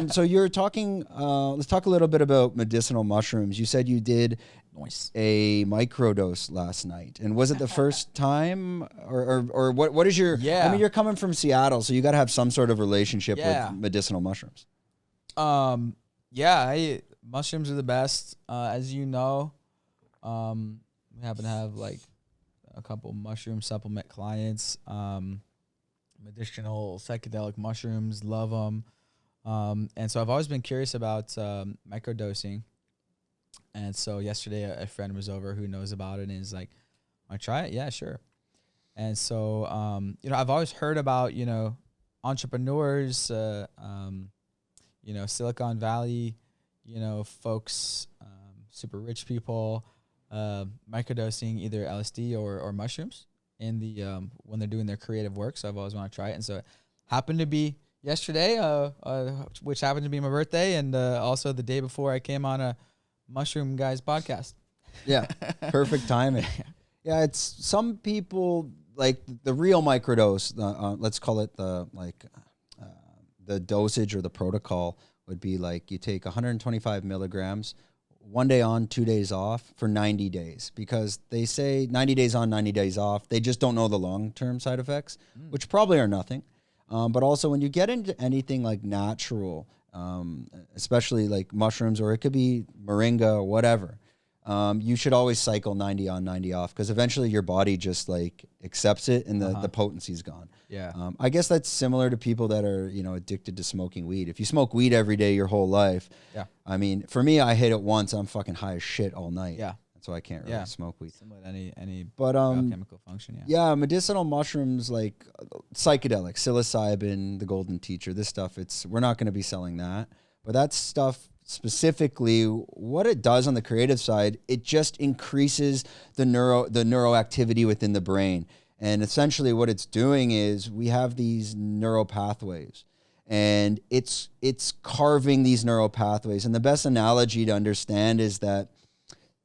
So you're talking, let's talk a little bit about medicinal mushrooms. You said you did a microdose last night. And was it the first time or what is your, I mean, you're coming from Seattle, so you got to have some sort of relationship with medicinal mushrooms. Mushrooms are the best. As you know, we happen to have like a couple mushroom supplement clients, medicinal psychedelic mushrooms, love them. And so I've always been curious about microdosing. And so yesterday a friend was over who knows about it and is like, "Want to try it?" Yeah, sure. And so, I've always heard about, entrepreneurs, Silicon Valley, folks, super rich people, microdosing either LSD or mushrooms in the when they're doing their creative work. So I've always wanted to try it. And so it happened to be yesterday, which happened to be my birthday, and also the day before I came on a Mushroom Guys podcast. Yeah, perfect timing. Yeah, it's some people like the real microdose. Let's call it the dosage or the protocol would be like you take 125 milligrams, 1 day on, 2 days off for 90 days, because they say 90 days on, 90 days off. They just don't know the long-term side effects, which probably are nothing. But also when you get into anything like natural, especially like mushrooms, or it could be moringa or whatever, you should always cycle 90 on, 90 off, because eventually your body just like accepts it and the potency's gone. Yeah. I guess that's similar to people that are, addicted to smoking weed. If you smoke weed every day your whole life, I mean, for me, I hit it once, I'm fucking high as shit all night. Yeah. So I can't really smoke weed. Similar to any biochemical function, Yeah, medicinal mushrooms like psychedelic, psilocybin, the golden teacher, this stuff, we're not going to be selling that. But that stuff specifically, what it does on the creative side, it just increases the neuroactivity within the brain. And essentially what it's doing is we have these neural pathways, and it's carving these neural pathways. And the best analogy to understand is that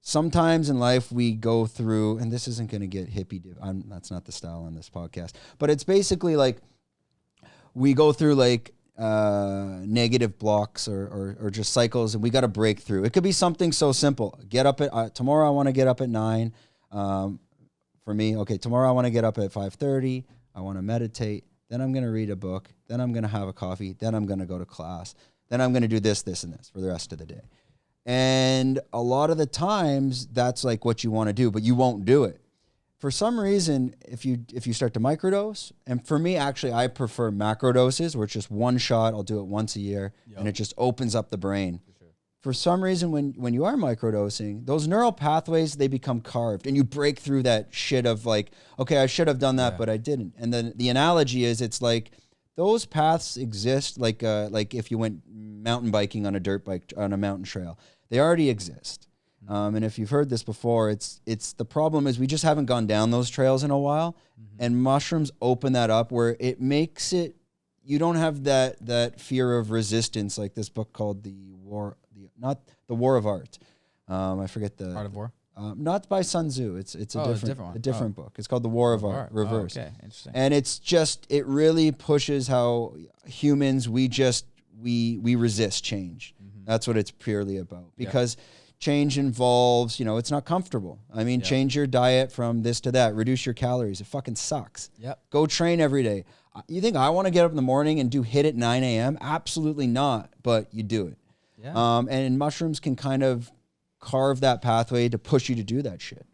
sometimes in life we go through, and this isn't going to get hippie, that's not the style on this podcast, but it's basically like we go through like negative blocks or just cycles, and we got to break through. It could be something so simple. Get up at tomorrow. I want to get up at 9. For me, okay, tomorrow I want to get up at 5:30. I want to meditate. Then I'm going to read a book. Then I'm going to have a coffee. Then I'm going to go to class. Then I'm going to do this, this, and this for the rest of the day. And a lot of the times that's like what you want to do, but you won't do it. For some reason, if you start to microdose, and for me, actually, I prefer macro doses, where it's just one shot. I'll do it once a year, and it just opens up the brain. For some reason, when you are microdosing, those neural pathways, they become carved, and you break through that shit of like, okay, I should have done that, but I didn't. And then the analogy is, it's like those paths exist, like if you went mountain biking on a dirt bike on a mountain trail, they already exist. And if you've heard this before, it's the problem is we just haven't gone down those trails in a while, and mushrooms open that up where it makes it, you don't have that fear of resistance, like this book called not the War of Art. I forget the Art of War. Not by Sun Tzu. It's a different book. It's called The War of Art, reverse. Okay, interesting. And it's just, it really pushes how humans, we resist change. That's what it's purely about, because change involves, it's not comfortable. I mean, change your diet from this to that, reduce your calories. It fucking sucks. Go train every day. You think I want to get up in the morning and do HIIT at 9 a.m.? Absolutely not, but you do it. And mushrooms can kind of carve that pathway to push you to do that shit.